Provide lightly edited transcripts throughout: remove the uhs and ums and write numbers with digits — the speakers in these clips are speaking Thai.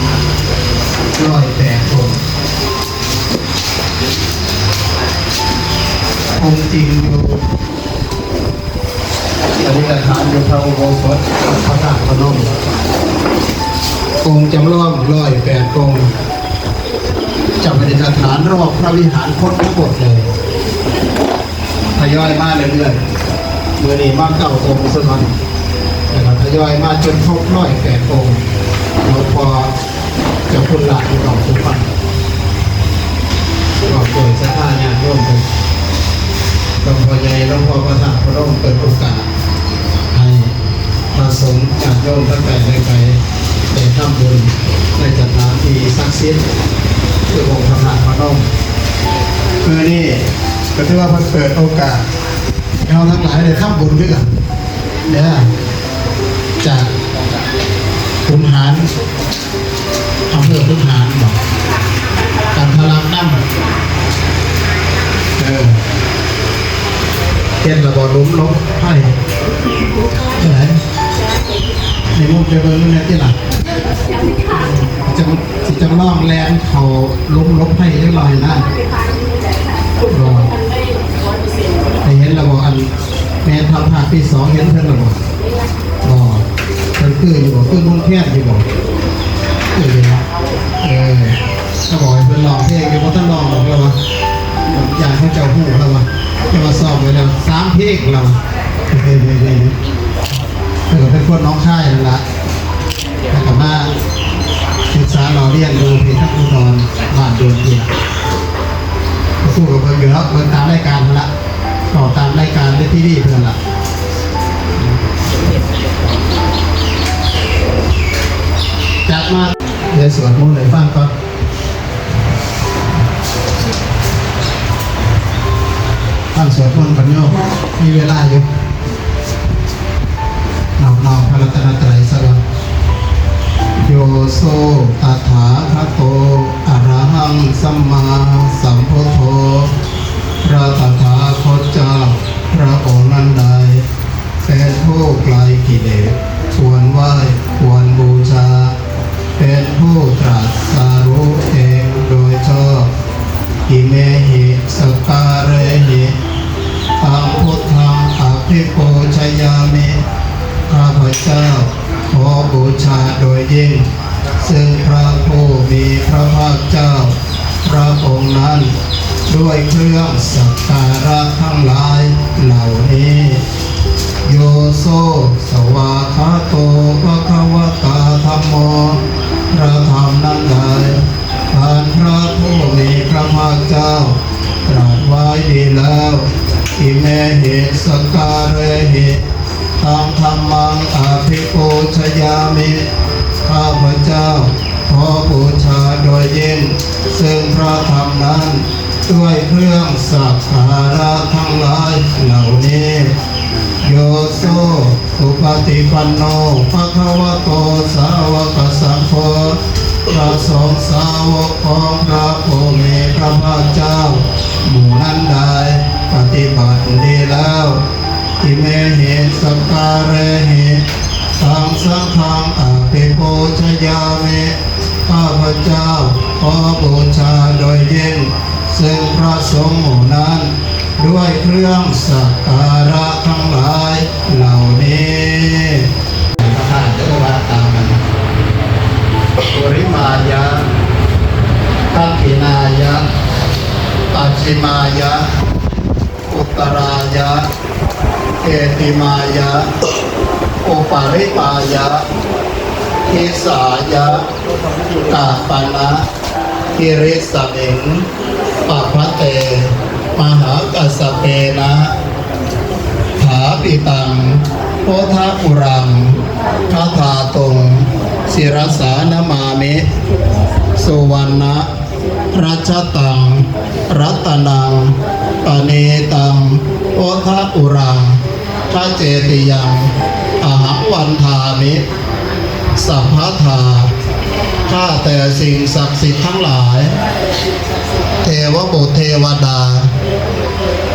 108 องค์องค์จริงอยู่ปฏิฐานอยู่พระอุโบสถพระธาตุพนมองค์จำลอง108 องค์จะปฏิฐานรอบพระวิหารคดทั้งหมดเลยทยอยมาเรื่อยๆเมื่อนี้มา9 องค์สักหน่อยนะครับทยอยมาจนครบ108 องค์หลวงพ่อจะคุณหลานของทุกท่านก็โดยศรัทธาญาติโยมเลยหลวงพ่อใหญ่หลวงพ่อประธานพระองค์เปิดโอกาสให้พระสงฆ์ญาติโยมตั้งแต่ไกลๆได้ทำบุญในจัดงานที่ศักดิ์สิทธิ์คือองค์พระธาตุพนมคือนี่ก็ถือว่าเปิดโอกาสเราทั้งหลายได้ทำบุญด้วยกันเนี่ยจากขุนหารอำเภอขุนหารบอกการพลังน้ำเทียนระบอล้มลบให้ไหนในมุมจะเบิ้งเนี่ยที่หลังจะล่องแรงเขาล้มลบให้เรียบร้อยนะรอให้เห็นระบออันแม่ทำภาคที่2เห็นเพื่อนระบอมันคืออยู่คือมุ่งเทียนอยู่บอกถ้าบอกให้เป็นลองเพลงก็เพราะท่านลองบอกแล้วว่าอยากให้เจ้าหูแล้วว่าจะมาสอบไว้แล้ว3 เพลงเราเป็นคนน้องค่ายนั่นแหละแต่กับมาศึกษาเราเรียนดูเพลงทักอุดรบ้านโดนเดียสู้กับเพื่อนอยู่แล้วเพื่อนตามรายการละต่อตามรายการได้ที่นี่เพื่อนละจัดมาเดี๋ยวสวดมนต์เลยฟังก่อนฟังสวดมนต์กันโยมมีเวลาอยู่น้อมพระรัตนตรัยสักวันโยโสตถาคตโตอะระหังสัมมาสัมพุทโธพระตถาคตเจ้าพระองค์นั้นใดเป็นผู้ไกลกิเลสควรไหว้ควรบูชาเป็นผู้ตรัสรู้เองโดยชอบอิเมหิสการเรหิตังพุทธังอภิปูชยามิข้าพเจ้าขอบูชาโดยยิ่งซึ่งพระผู้มีพระภาคเจ้าพระองค์นั้นด้วยเครื่องสักการะทั้งหลายเหล่านี้โยโสสวาคาโตภะคะวตาธัมโมพระธรรมนั้นใดท่านพระผู้มีพระภาคเจ้าตรัสไว้ดีแล้วอิเมหิสการเรหิตังธัมมังอภิปูชยามิข้าพเจ้าขอบูชาโดยยิ่งซึ่งพระธรรมนั้นด้วยเครื่องสักการะทั้งหลายเหล่านี้โยโสสุปฏิปันโนภะคะวะโตสาวกสังโฆพระสงฆ์สาวกของพระผู้มีพระภาคเจ้าหมู่นั้นได้ปฏิบัติดีแล้วอิเมหิสการเรหิตังสังฆังอภิปูชยามิข้าพเจ้าขอบูชาโดยยิ่งซึ่งพระสงฆ์หมู่นั้นด้วยเครื่องสักการะทั้งหลายเหล่านี้พระธาตุจะว่าตามกันปุริมายะทักขินายะปัจฉิมายะอุตรายะเอติมายะอุปาริปายะทิสายะกาปนะกิริสมิงปัพพะเตมหากัสสเปนะถาปิตังโพธาปุรังคาถาตงศิรสานมามิสุวรรณรัชตังรัตนังปเนตังโพธาปุรังพระเจติยังอหังวันทามิสัพพะทาข้าแต่สิ่งศักดิ์สิทธิ์ทั้งหลายเทวบุตรเทวดา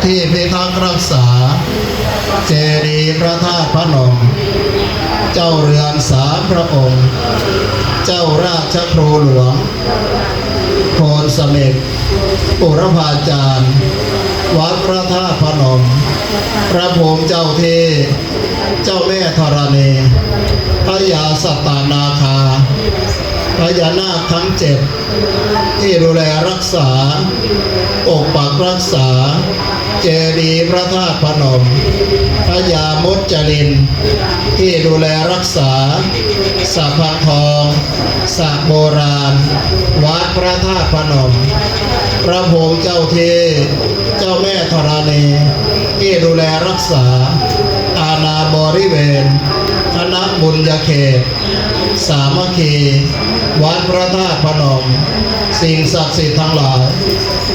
ที่พิทักษ์รักษาเจดีย์พระธาตุพนมเจ้าเรือน3 พระองค์เจ้ารา ชโครหลวงโพนเสม็ดปุรพาจารย์วัดพระธาตุพนมพระภูมิเจ้าเทเจ้าแม่ธรณีพญาสัตตนาคาพญานาคทั้งเจ็ดที่ดูแลรักษาปกปักรักษาเจดีย์พระธาตุพนมพญามุจลินที่ดูแลรักษาสระพังทองสระโบราณวัดพระธาตุพนมพระภูมิเจ้าเทเจ้าแม่ธรณีที่ดูแลรักษาอาณาบริเวณคณะบุญญาเขตสามัคคีวัดพระธาตุพนมสิ่งศักดิ์สิทธิ์ทั้งหลาย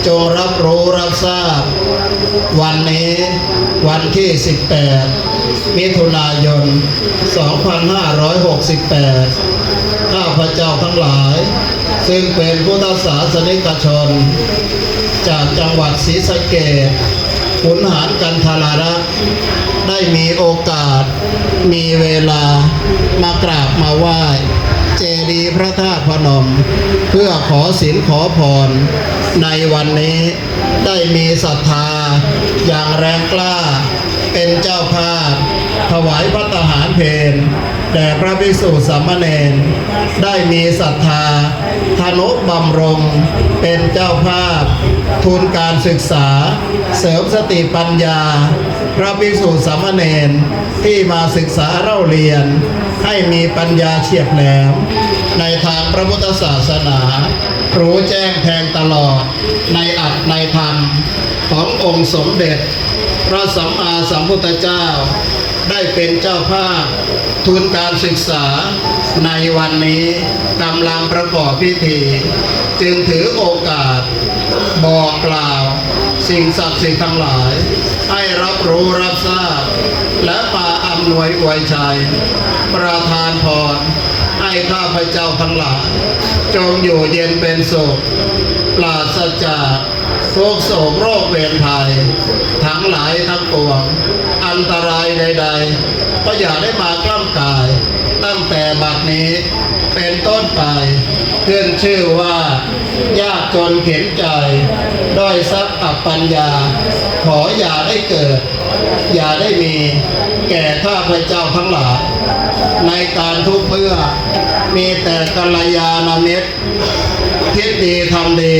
จงรับรู้รับทราบวันนี้วันที่18มิถุนายน2568ข้าพเจ้าทั้งหลายซึ่งเป็นพุทธศาสนิกชนจากจังหวัดศรีสะเกษขุนหารกันทรารักษ์ได้มีโอกาสมีเวลามากราบมาไหว้เจดีย์พระธาตุพนมเพื่อขอศีลขอพรในวันนี้ได้มีศรัทธาอย่างแรงกล้าเป็นเจ้าภาพถวายภัตตาหารเพลแด่พระภิกษุสามเณรได้มีศรัทธาทนุบำรุงเป็นเจ้าภาพทุนการศึกษาเสริมสติปัญญาพระภิกษุสามเณรที่มาศึกษาเล่าเรียนให้มีปัญญาเฉียบแหลมในทางพระพุทธศาสนารู้แจ้งแทงตลอดในอัตในธรรมขององค์สมเด็จพระสัมมาสัมพุทธเจ้าได้เป็นเจ้าภาพทุนการศึกษาในวันนี้กำลังประกอบพิธีจึงถือโอกาสบอกกล่าวสิ่งศักดิ์สิทธิ์ทั้งหลายให้รับรู้รับทราบและมาอำนวยอวยชัยประทานพรให้ข้าพเจ้าทั้งหลายจงอยู่เย็นเป็นสุขปราศจากทุกโศกโรคเวรภัยทั้งหลายทั้งปวงอันตรายใดๆก็อย่าได้มากล้ำกายตั้งแต่บัดนี้เป็นต้นไปขึ้นชื่อว่ายากจนเข็นใจด้อยทรัพย์อับปัญญาขออย่าได้เกิดอย่าได้มีแก่ข้าพเจ้าทั้งหลายในการทุกเมื่อมีแต่กัลยาณมิตรคิดดีทำดี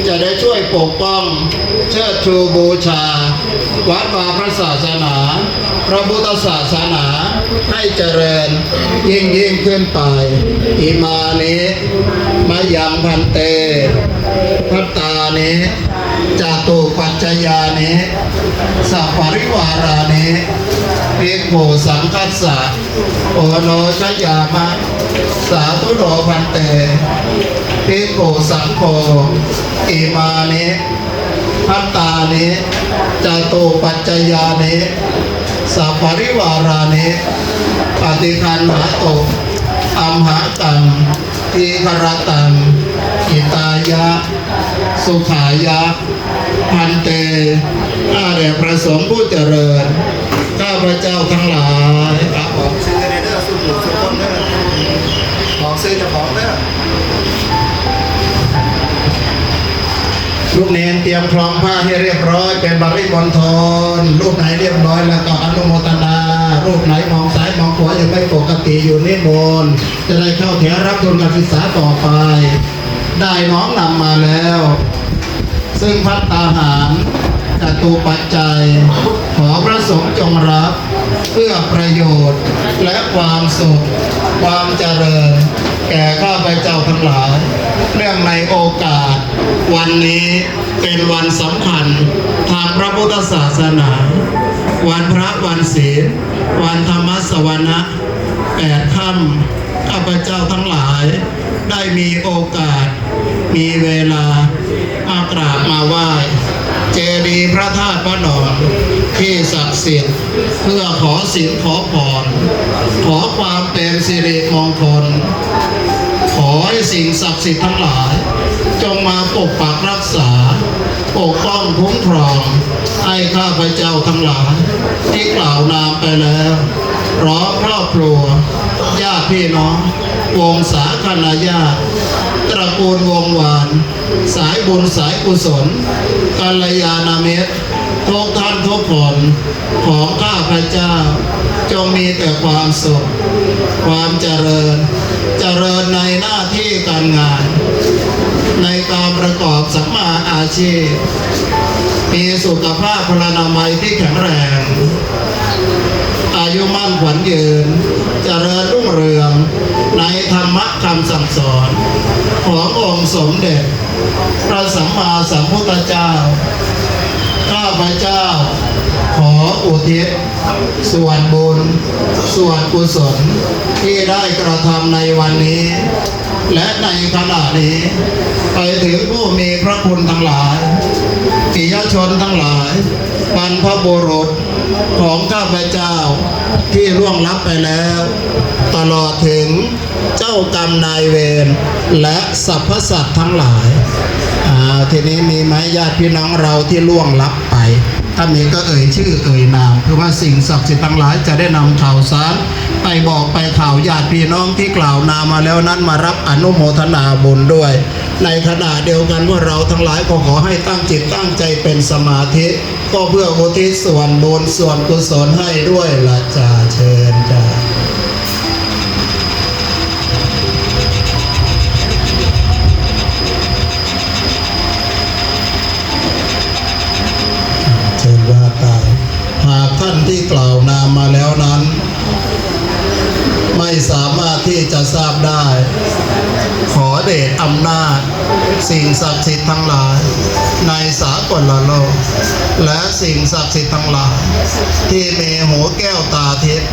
จะได้ช่วยปกป้องเชิดชูบูชาวัดวาพระศาสนาพระพุทธศาสนาให้เจริญยิ่งขึ้นไปอิมานิมายังพันเตพัตตานิจาตุปัจจยานิสัพปริวารานิภิกขุสังคัสสะโอโนชยามะสาธุโนพันเตภิกขุสังโฆอิมานิพัตตานิจาตุปัจจยานิสัพปริวารานิปฏิคันหาโตอัมหาตังทีฆรตังอิตายะสุขายะพันเตอาเดชประสงค์ผู้เจริญข้าพเจ้าทั้งหลายบอกซื้อในเด้อสุดสุดคนเด้อบอกซื้อจะของเด้อลูกเนนเตรียมคล้องผ้าให้เรียบร้อยเป็นบริบรทนรูปไหนเรียบร้อยแล้วก็อนุโมทนารูปไหนมองซ้ายมองขวายังไม่ปกติอยู่นิมนต์จะได้เข้าแถวรับทุนการศึกษาต่อไปได้น้อมนำมาแล้วซึ่งภัตตาหารจตุปัจจัยขอพระสงฆ์จงรับเพื่อประโยชน์และความสุขความเจริญแก่ข้าพเจ้าทั้งหลายเรื่องในโอกาสวันนี้เป็นวันสำคัญทางพระพุทธศาสนาวันพระวันศีลวันธรรมสวนะ8 ค่ำข้าพเจ้าทั้งหลายได้มีโอกาสมีเวลามากราบมาไหว้เจดีย์พระธาตุพนมที่ศักดิ์สิทธิ์เพื่อขอศีลขอพรขอความเป็นสิริมงคลขอให้สิ่งศักดิ์สิทธิ์ทั้งหลายจงมาปกปักรักษาปกป้องคุ้มครองให้ข้าพเจ้าทั้งหลายที่กล่าวนามไปแล้วพร้อมครอบครัวญาติพี่น้องวงศาคณาญาติ กูลวงวานสายบุญสายกุศลกัลยาณมิตรทุกท่านทุกคนของข้าพเจ้าจงมีแต่ความสุขความเจริญในหน้าที่การงานในการประกอบสัมมาอาชีพมีสุขภาพพลานามัยที่แข็งแรงอายุมั่นขวัญยืนเจริญรุ่งเรืองในธรรมะคำสั่งสอนขององค์สมเด็จพระสัมมาสัมพุทธเจ้าข้าพเจ้าขออุทิศส่วนบุญส่วนกุศลที่ได้กระทำในวันนี้และในขณะนี้ไปถึงผู้มีพระคุณทั้งหลายปิยชนทั้งหลายบรรพบุรุษของข้าพเจ้าที่ล่วงลับไปแล้วตลอดถึงเจ้ากรรมนายเวรและสรรพสัตว์ทั้งหลายทีนี้มีไหมญาติพี่น้องเราที่ล่วงลับไปถ้ามีก็เอ่ยชื่อเอ่ยนามเพื่อว่าสิ่งศักดิ์สิทธิ์ทั้งหลายจะได้นำข่าวสารไปบอกไปข่าวญาติพี่น้องที่กล่าวนามมาแล้วนั้นมารับอนุโมทนาบุญด้วยในขณะเดียวกันว่าเราทั้งหลายก็ขอให้ตั้งจิตตั้งใจเป็นสมาธิก็เพื่ออุทิศส่วนบุญส่วนกุศลให้ด้วยละจ้าเชิญจ้าหากท่านที่กล่าวนามมาแล้วนั้นไม่สามารถที่จะทราบได้ขอเดชอำนาจสิ่งศักดิ์สิทธิ์ทั้งหลายในสากลโลกและสิ่งศักดิ์สิทธิ์ทั้งหลายที่มีหูแก้วตาทิพย์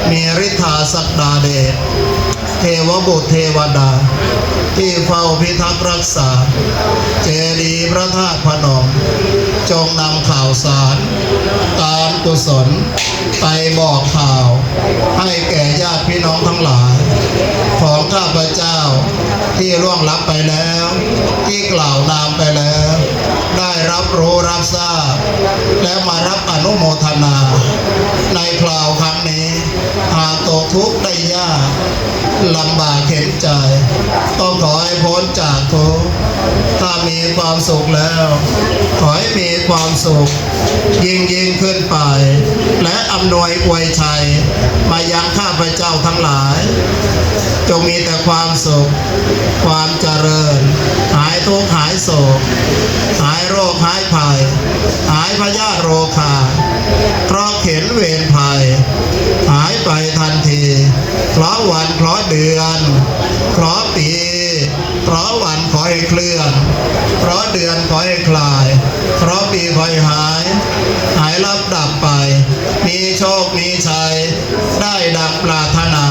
มีฤทธาศักดาเดชเทวบุตรเทวดาที่เฝ้าพิทักษ์รักษาเจดีย์พระธาตุพนมจงนำข่าวสารการกุศลไปบอกข่าวให้แก่ญาติพี่น้องทั้งหลายของข้าพเจ้าที่ล่วงลับไปแล้วที่กล่าวนามไปแล้วได้รับรู้รับทราบและมารับอนุโมทนาในคราวครั้งนี้หากตกทุกข์ได้ยากลำบากเข็นใจต้องขอให้พ้นจากทุกข์ถ้ามีความสุขแล้วขอให้มีความสุขยิ่งขึ้นไปและอำนวยอวยชัยมายังข้าพเจ้าทั้งหลายจงมีแต่ความสุขความเจริญหายทุกข์หายโศกหายโรคหายภัยหายพยาธิโรคาเคราะห์เข็นเวรภัยหายไปทันทีเพราะวันเพราะเดือนเพราะปีเพราะวันขอให้เคลื่อนเพราะเดือนขอให้คลายเพราะปีขอให้หายลับดับไปมีโชคมีชัยได้ดังปรารถนา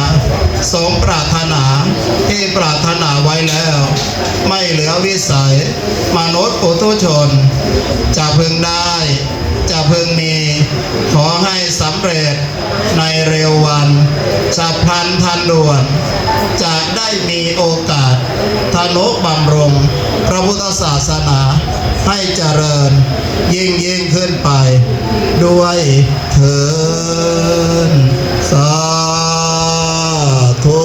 สมปรารถนาที่ปรารถนาไว้แล้วไม่เหลือวิสัยมนุษย์ปุถุชนจะพึงได้จะพึงมีขอให้สำเร็จในเร็ววันฉับพลันทันด่วนจะได้มีโอกาสทนุบำรุงพระพุทธศาสนาให้เจริญยิ่งขึ้นไปด้วยเถิดสาธุ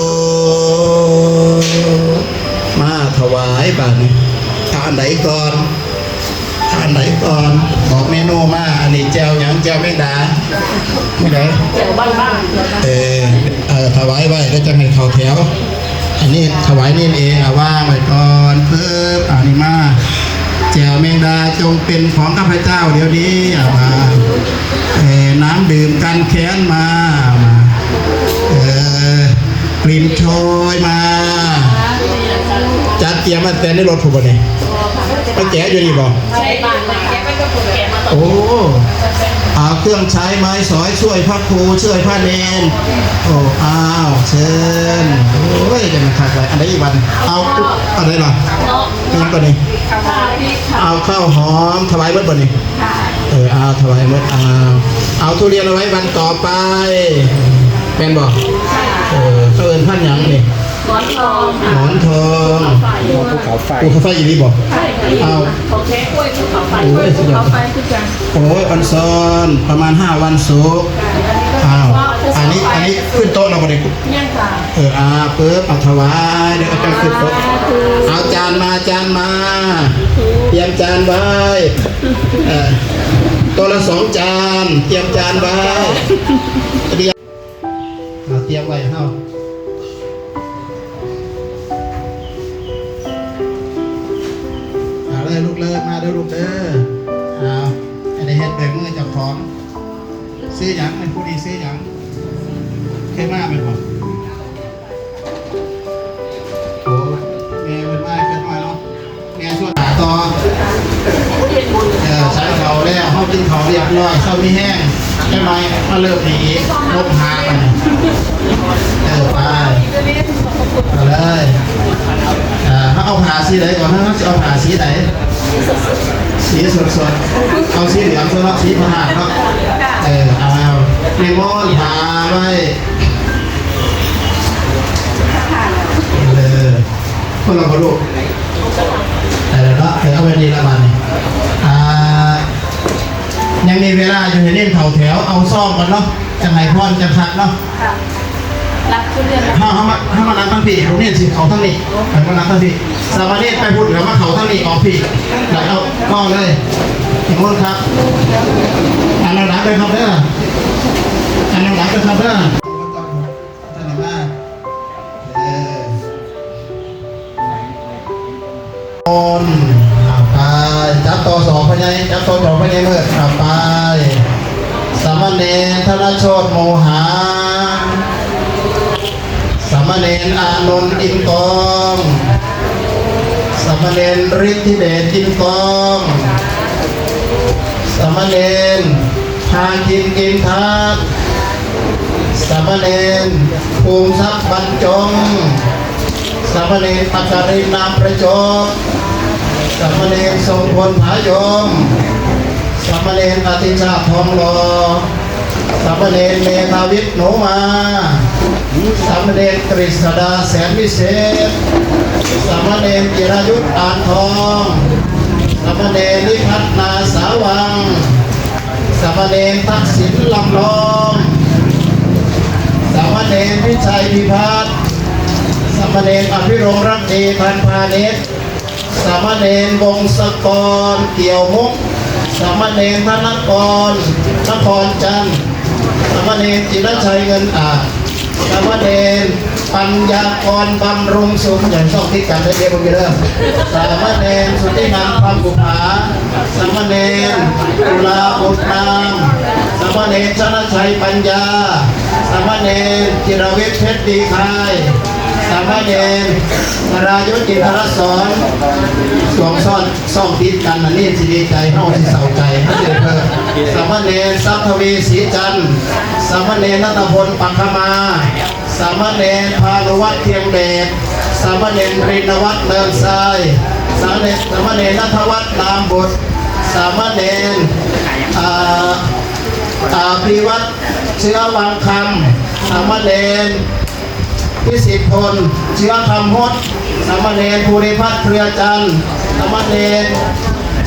มาถวายบัตรทานไหนก่อนบอกเมนูมาอันนี้แจวหยังแจวแมงดาไม่ได้แจวบ้านถวายไว้แล้วจะให้เขาแถวอันนี้ถวายนี่เองว่างไว้ก่อนเพิ่มอันนี้มาแจวแมงดาจงเป็นของข้าพเจ้าเดี๋ยวนี้มาน้ำดื่มกันแค้นมากลิ่นโชยมาจัดเตรียมมาแต่ในรถถูกป่ะเนี่ยมาแกะอยู่ดีบ่ใช่บ้านมาแกะไปก็แกะมาต่อโอ้เอาเครื่องใช้ไม้สอยช่วยพระครูช่วยพระเนรโอ้อ้าวเชิญโอ้ยจะมาขาดอะไรอันไหนอีกวันเอาอะไรล่ะนี่ตัวนี้เอาข้าวหอมถวายเบิดบ่นี่เอาถวายเบิดเอาทุเรียนเอาไว้วันต่อไปเป็นบ่เขาเอิ้นพันหยังนี่หมอนทองภูเขาไฟอยู่นี่บ่เอาของแท้กล้วยภูเขาไฟคือกันโอ้ยอันซ้อนประมาณ5วันสุกอันนี้ขึ้นโต๊ะเราบ่ได้ยังค่ะปึ๊บเอาถวายเดี๋ยวเอาขึ้นโต๊ะเอา จานมาเตรียมจานไว้ตัวละ2 จานเตรียมจานไว้เตรียมไว้เฮาเลยลูกเลยมาเด้อลูกเด้ออันนี้เฮ็ดแบบมือเจ้าของซื้อหยังเป็นผู้ดีซื้อหยังเคยมาไหมบ่โอ้แม่เป็นมาเกินมาเนาะแม่ชวนหาต่อใช้เขาแล้วเขากินเขาเรียบร้อยเขามีแห้งใช่ไหมมาเริ่มหนีลบหาไปไปเลยเขาเอาผ่าสีไหนก่อนเขาจะเอาผ่าสีไหนสีสดๆเอาสีเหลืองสดๆสีผ่าเนาะเอาเลมอนผ่าไว้คนเราก็รู้แต่แล้วก็เอาไปดีละมันยังมีเวลาอยู่ในเล่นเผาแถวเอาซ่อมกันเนาะจะไงพ่อนจะพักเนาะรับทุเรียนถ้ามานั่งทั้งพี่ผมเนี่ยสิเขาทั้งนี้มานั่งทั้งพี่สามเณรไปพูดแล้วมาเขาทั้งนี้ออกพี่แล้วเอาก็เลยถึงวันครับอันนั้นหลังไปครับเด้ออันนั้นหลังไปครับเด้อท่านมาคนไปจับต่อสองพญายจับต่อสองพญายเมื่อไปสามเณรธนโชติโมหะสามเณรอานนท์อินกองสามเณรฤทธิเดชอินกองสามเณรพากินกินทัศสามเณรภูมิทรัพย์บรรจงสามเณรปัจจารินามประจบสามเณรทรงพลผายมสามเณรอธิชาติทองหล่อสามเณรเมธาวิทย์หนูมาสามเณรกฤษดาแสนวิเศษสามเณรจิรายุทธอ่านทองสามเณรนิพัฒนาสาวังสามเณรทักษิณลำลองสามเณรพิชัยพิพัฒน์สามเณรอภิรมรัตน์ดีพันพาณิชย์สามเณรวงศกรเกี่ยวมุกสามเณรธนกรนครจันทร์สามเณรจิรชัยเงินอาจสามเณรปัญญากรบำรุงสุขอย่างช่องที่กันได้เรียบร้อยแล้วสามเณรสุทธินันท์พัมบุภาสามเณรตุลาบุตรนามสามเณรชนะชัยปัญญาสามเณรจิรวิทย์เพชรดีคายสามเณรธรายุทธจิตรสอนสวมซ่องติดกันนั่นนี่สิดีใจเฮาสิเศร้าใจเฮาสิเพิ่มสามเณรทรัพย์ทวีศรีจันทร์สามเณรณัฐพลปัคมาสามเณรพานุวัฒน์เทียงเดชสามเณรรินวัฒน์เนินทรายสามเณรณัฐวัฒน์นามบุตรสามเณรพิวัตรเชื้อวังคำสามเณรพิสิทธิ์พลเชื้อคำฮดสามเณรภูริพัฒน์เครือจันทร์สามเณร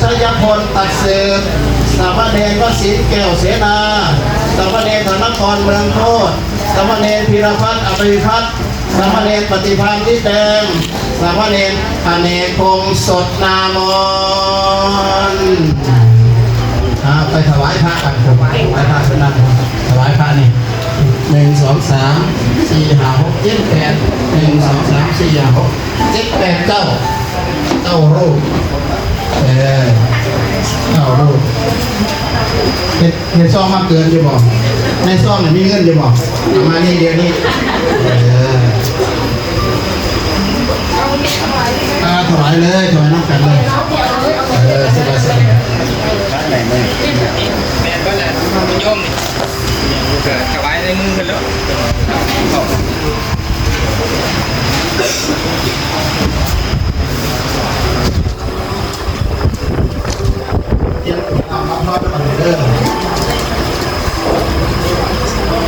ชยพลตัดสืบสามเณรวสินแก้วเสนาสามเณรธนกรเมืองโคตรสามเณรพีรพัฒน์อภิพัฒน์สามเณรปฏิพันธ์ที่แดงสามเณรอเนกพงศ์สดนามนไปถวายพระกันถวายพระเป็นนั่นถวายพระนี่1 2 3 4 5 6 7 8 1 2 3 4 5 6 7 8 9รูป9รูปเห็นซองมาเกินอยู่บ่ในซองเนี่ยมีเงินอยู่บ่ประมาณนี้เดียวนี้ถวายเลยถวายน้ำกันเลยสบายสบายไหนมึงแม่ก็แหละโยมนี่เกิดถวายในมือกันแล้ว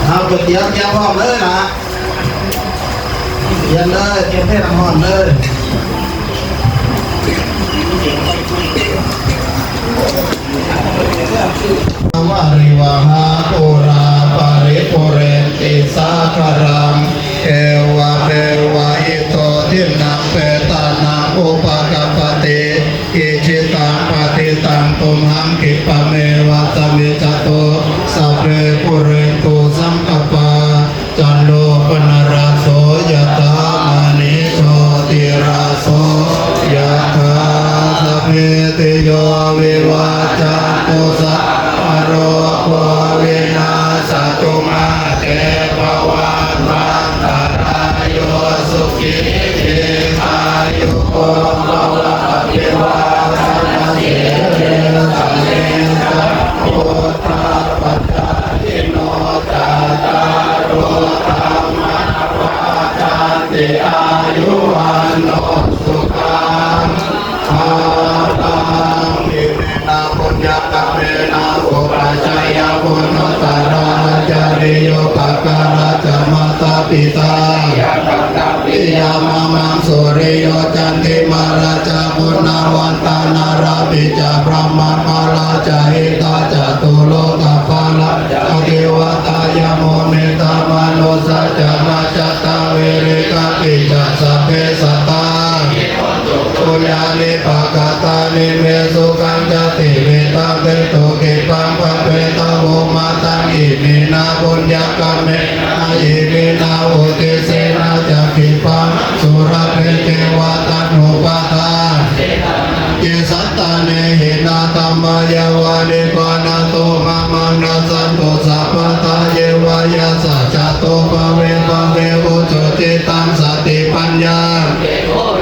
เอาก๋วยเตี๋ยวแก้วพร้อมเลยนะเย็นเลยเก็บให้น้ำหอมเลยวาริวหาปุราปาริปุเรนติสาคารังเอวะเมวะอิโตทินังเปตานังอุปก ตุมหังคิปะเมวะตมิจตุสัพเพปุเรนตุสังกปาจันโทปนราโสยถามณิโชติราโสยถาสัพเพติโยวิวัจจันตุสัพพะโรโควินาศตุมาเตภวันวันตรายโยสุขิติขายุโกภวะอภิวาทนาสิริสัมเนสัพพุทธปัจจายิโนจาตารโรธรรมวาทานติอายุวันโนสุขังภาลังอิเมนะปุญญกะเมนะอุปัชฌายาปุณณตาราจาริโยปะการะจามตาปิตาปิยามามังสุริโยจันติมาราชาปุณณวันตานาราปิจาพระมาปาลาจาหิตาจตุโลกปาลาอเทวตายโมเมตามโนสัจจมาจตาเวริกาปิจาสัพเพสัตตาปุญญานิปะกตานิเมสุขังจติเวตังเตโตเกปังปะเปตโวมาตังอิมินาปุญญกะเมนะอิมินาอุติเสนาจักขิปังสุรเพเทวตันโนปาทาเจสัตตาเนหินาตัมมายาวานิปานาโตมามังนาสันโตสัพพตาเยวายาสัจจโตปะเวปะเวอุจจิตังสติปัญญา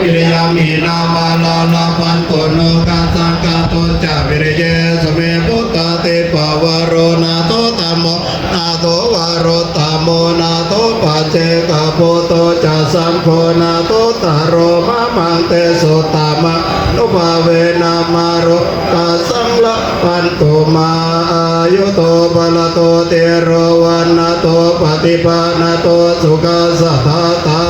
วิริยามีนามาลาลาพันโตโนกาสังกาโตจาวิริเยสเมพุตตาเตปวารโรนาโตตัมโมนาโตวารโรตัมโมนาโตปัจเจกโพโตจะสัมโพนาโตตารโรมะมังเตสุตตามะนุภาเวนามาโรกาสังละพันโตมาอายุโตปะละโตเตโรวันนาโตปฏิปานาโตสุขัสสะทาตา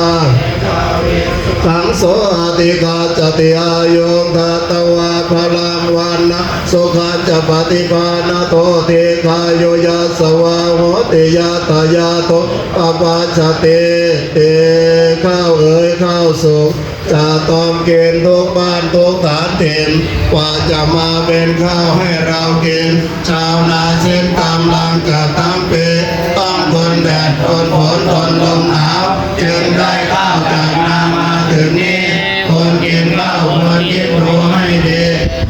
สังโสอติกาจติอายุกาตวะพลังวันนะสุขันจะปฏิปานาโตเทคายุยัสสวะโหติยาตายาโตปปัจจเตเตข้าวเอ๋ยข้าวสุกจะต้องเกณฑ์ทุกบ้านทุกฐานถิ่นกว่าจะมาเป็นข้าวให้เรากินชาวนาเช่นกำลังกับทั้งปีต้องทนแดดทนฝนทนลมหนาวจึงได้ข้าวจากนามาถึงนี้คนกินข้าวควรคิดรู้ให้ดี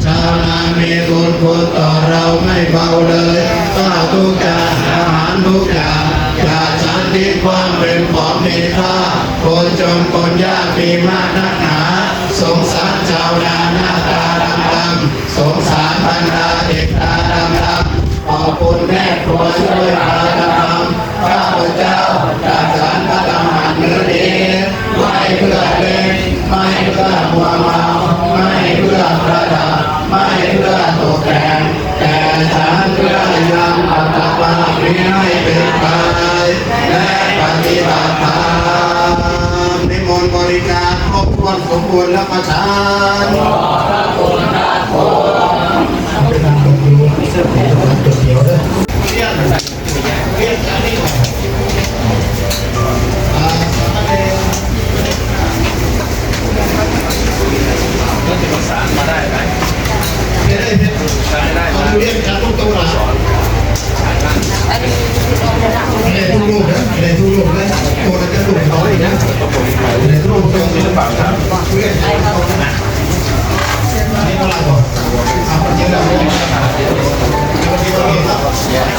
ชาวนามีบุญคุณต่อเราไม่เบาเลยข้าวทุกจานอาหารทุกอย่างอย่าฉันทิ้งความเป็นของมีค่าคนจนคนยากมีมากนักหนาสงสารชาวนาหน้าตาดำๆสงสารบรรดาเด็กตาดำๆขอบคุณแม่ครัวช่วยพาทำข้าพเจ้าจากฉันพระธรรมหันเนื้อดีไม่เพื่อเล่นไม่เพื่อมัวเมาไม่เพื่อประดับไม่เพื่อตกแต่งแต่ฉันเพื่อยังอัตภาพนี้ให้เป็นไปและปฏิบัติธรรมนิมนต์บริการครบถ้วนสมบูรณ์และประทานเป็นการตกอยู่เสื้อผ้าตัวเดียวด้วยเรียนอันนี้แล้วจะประสานมาได้ไหม ได้ ได้ เอาเรียนการทุกตัวสอน อันนี้ได้ทุกลูกนะได้ทุกลูกนะตัวนั้นจะลูกน้อยนะได้ทุกลูกต้องมีหรือเปล่าครับเรียนนี่เท่าไหร่ก่อนเอาไปเยอะแล้ว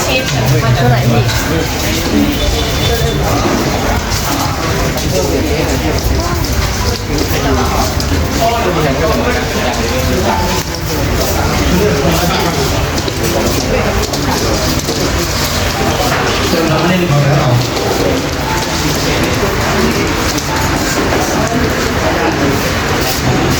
ชีพมันเท่าไหร่พี่เจอเราไม่ได้ขอแล้วเ